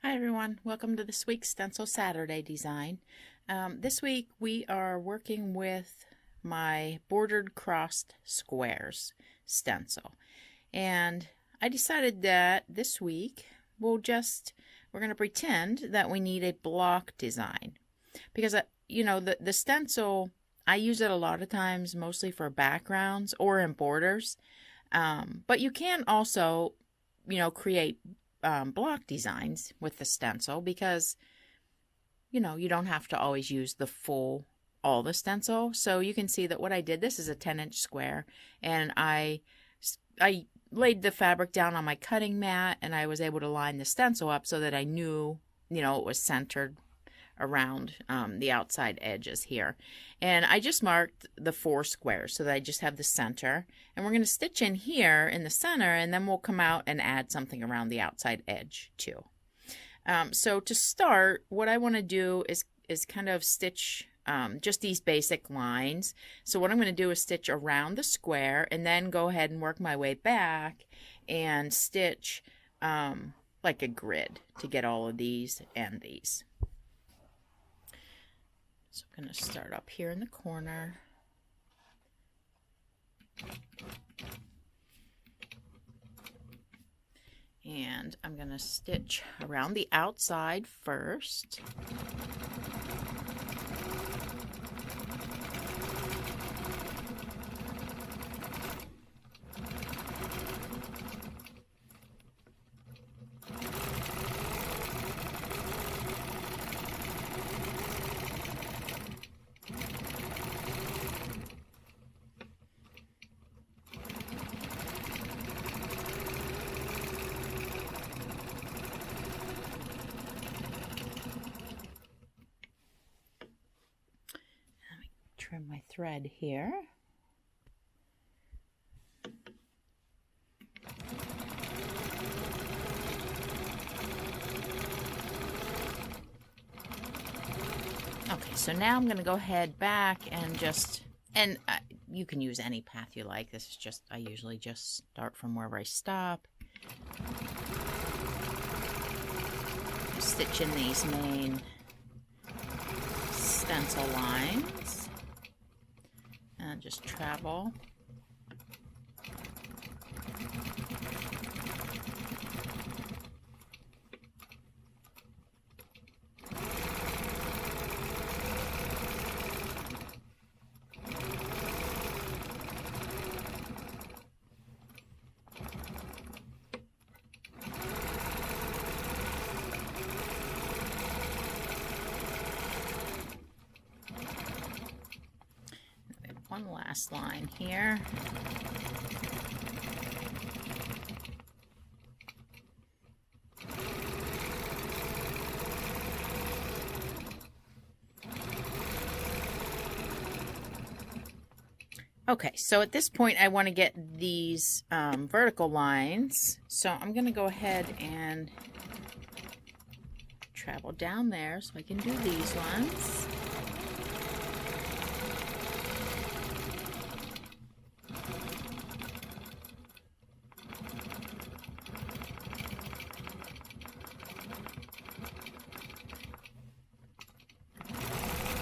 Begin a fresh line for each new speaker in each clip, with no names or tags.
Hi everyone, welcome to this week's Stencil Saturday design. This week we are working with my Bordered Crossed Squares stencil. And I decided that this week we're going to pretend that we need a block design. Because, the stencil, I use it a lot of times mostly for backgrounds or in borders. But you can also, create block designs with the stencil because you don't have to always use all the stencil. So you can see that what I did, this is a 10-inch square, and I laid the fabric down on my cutting mat, and I was able to line the stencil up so that I knew it was centered around the outside edges here. And I just marked the 4 squares so that I just have the center, and we're going to stitch in here in the center, and then we'll come out and add something around the outside edge too. So to start, what I want to do is kind of stitch just these basic lines. So what I'm going to do is stitch around the square and then go ahead and work my way back and stitch like a grid to get all of these and these. So I'm going to start up here in the corner. And I'm going to stitch around the outside first. Trim my thread here. Okay, so now I'm going to go ahead back and you can use any path you like. This is just, I usually just start from wherever I stop. Stitch in these main stencil lines. And just travel. One last line here. Okay, so at this point I want to get these vertical lines, so I'm going to go ahead and travel down there so I can do these ones.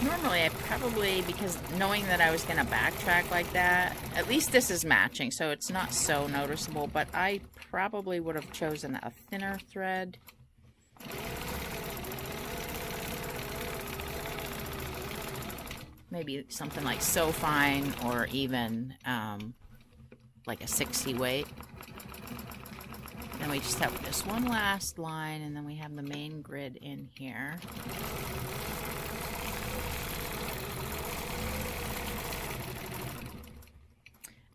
Normally I probably, because knowing that I was going to backtrack like that, at least this is matching, so it's not so noticeable, but I probably would have chosen a thinner thread. Maybe something like so fine, or even like a 60 weight. Then we just have this one last line, and then we have the main grid in here.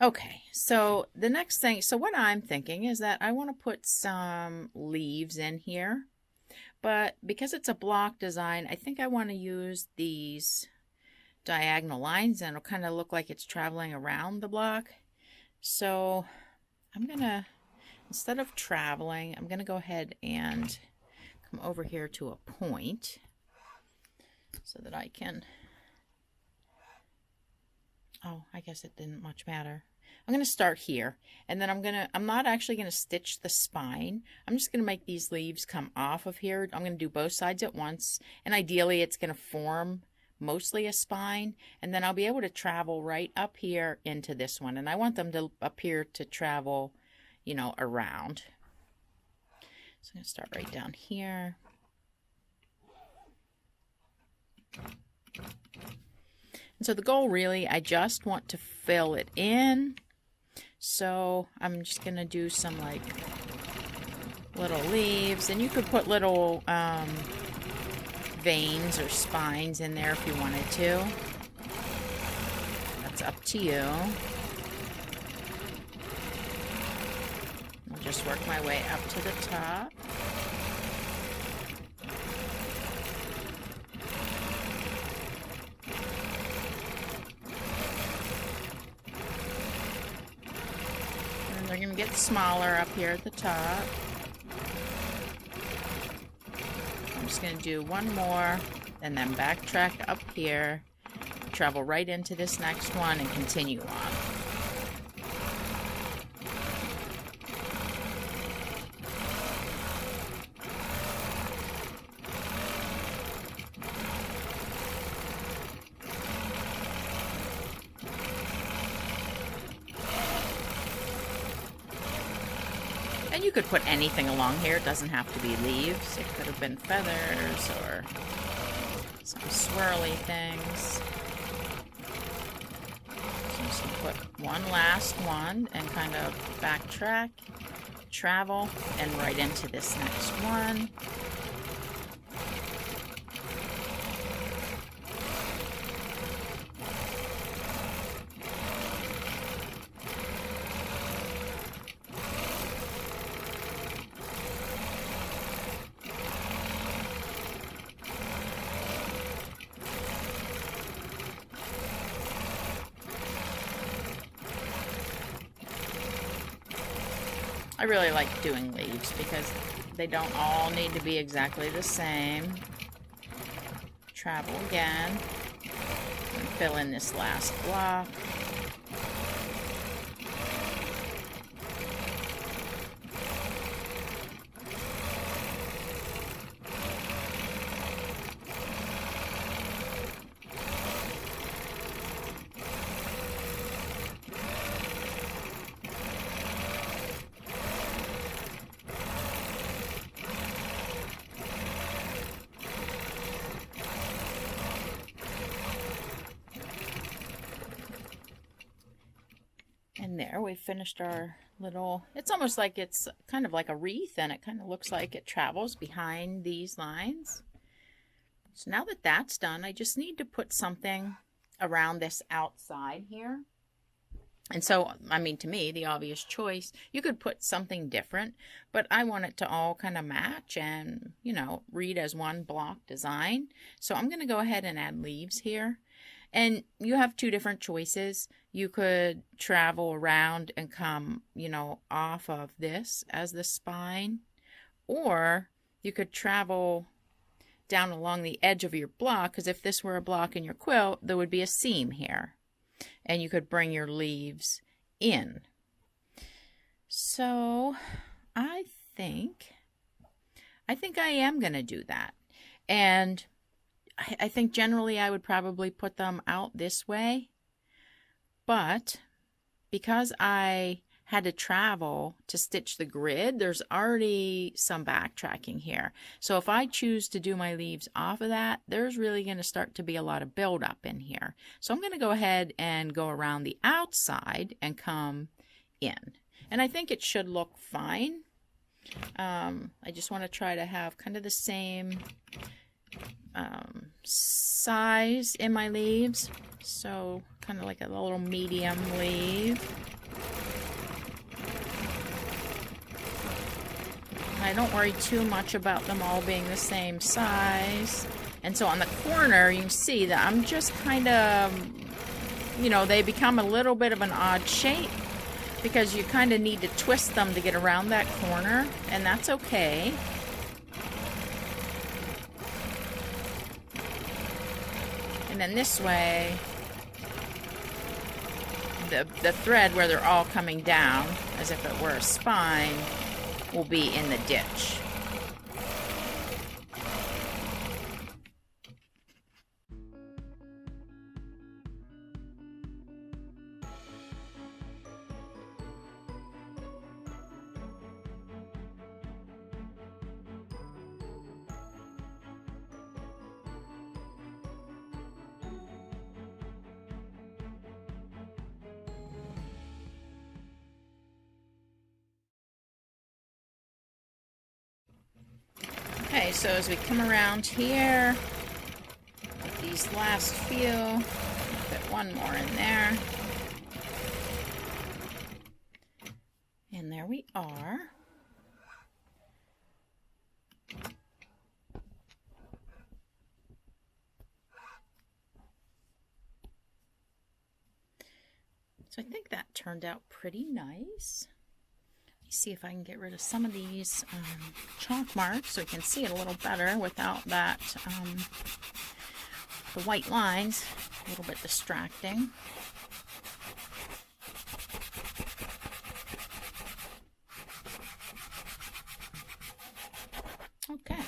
Okay, so the next thing, so what I'm thinking is that I want to put some leaves in here, but because it's a block design, I think I want to use these diagonal lines, and it'll kind of look like it's traveling around the block. So I'm going to, instead of traveling, I'm going to go ahead and come over here to a point so that I can, oh, I guess it didn't much matter. I'm going to start here, and then I'm not actually going to stitch the spine. I'm just going to make these leaves come off of here. I'm going to do both sides at once, and ideally it's going to form mostly a spine, and then I'll be able to travel right up here into this one, and I want them to appear to travel, you know, around. So I'm going to start right down here. And so the goal really, I just want to fill it in. So I'm just going to do some like little leaves, and you could put little veins or spines in there if you wanted to. That's up to you. I'll just work my way up to the top. And they're going to get smaller up here at the top. I'm just going to do one more and then backtrack up here, travel right into this next one, and continue on. And you could put anything along here. It doesn't have to be leaves. It could have been feathers or some swirly things. So I'm just going to put one last one and kind of backtrack, travel, and right into this next one. I really like doing leaves because they don't all need to be exactly the same. Travel again and fill in this last block. And there, we finished our little, it's almost like it's kind of like a wreath, and it kind of looks like it travels behind these lines. So now that that's done, I just need to put something around this outside here. And so, I mean, to me, the obvious choice, you could put something different, but I want it to all kind of match and, you know, read as one block design. So I'm going to go ahead and add leaves here. And you have two different choices. You could travel around and come, you know, off of this as the spine, or you could travel down along the edge of your block, because if this were a block in your quilt, there would be a seam here, and you could bring your leaves in. So I think I am going to do that. And I think generally I would probably put them out this way, but because I had to travel to stitch the grid, there's already some backtracking here. So if I choose to do my leaves off of that, there's really going to start to be a lot of buildup in here. So I'm going to go ahead and go around the outside and come in. And I think it should look fine. I just want to try to have kind of the same size in my leaves, so kind of like a little medium leaf. I don't worry too much about them all being the same size. And so on the corner, you can see that I'm just kind of, you know, they become a little bit of an odd shape because you kind of need to twist them to get around that corner, and that's okay. And then this way, the thread where they're all coming down, as if it were a spine, will be in the ditch. Okay, so as we come around here, these last few, put one more in there. And there we are. So I think that turned out pretty nice. Let me see if I can get rid of some of these chalk marks so we can see it a little better without that, the white lines, a little bit distracting. Okay.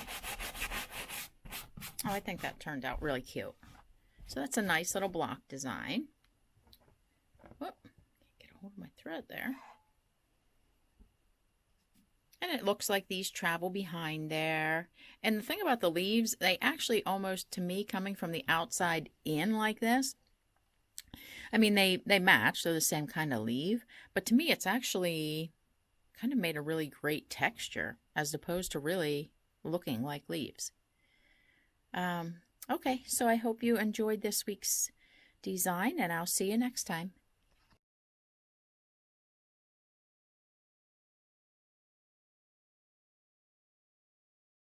Oh, I think that turned out really cute. So that's a nice little block design. Whoop, can't get a hold of my thread there. And it looks like these travel behind there. And the thing about the leaves, they actually almost, to me, coming from the outside in like this, I mean, they match, they're the same kind of leaf, but to me, it's actually kind of made a really great texture as opposed to really looking like leaves. Okay, so I hope you enjoyed this week's design, and I'll see you next time.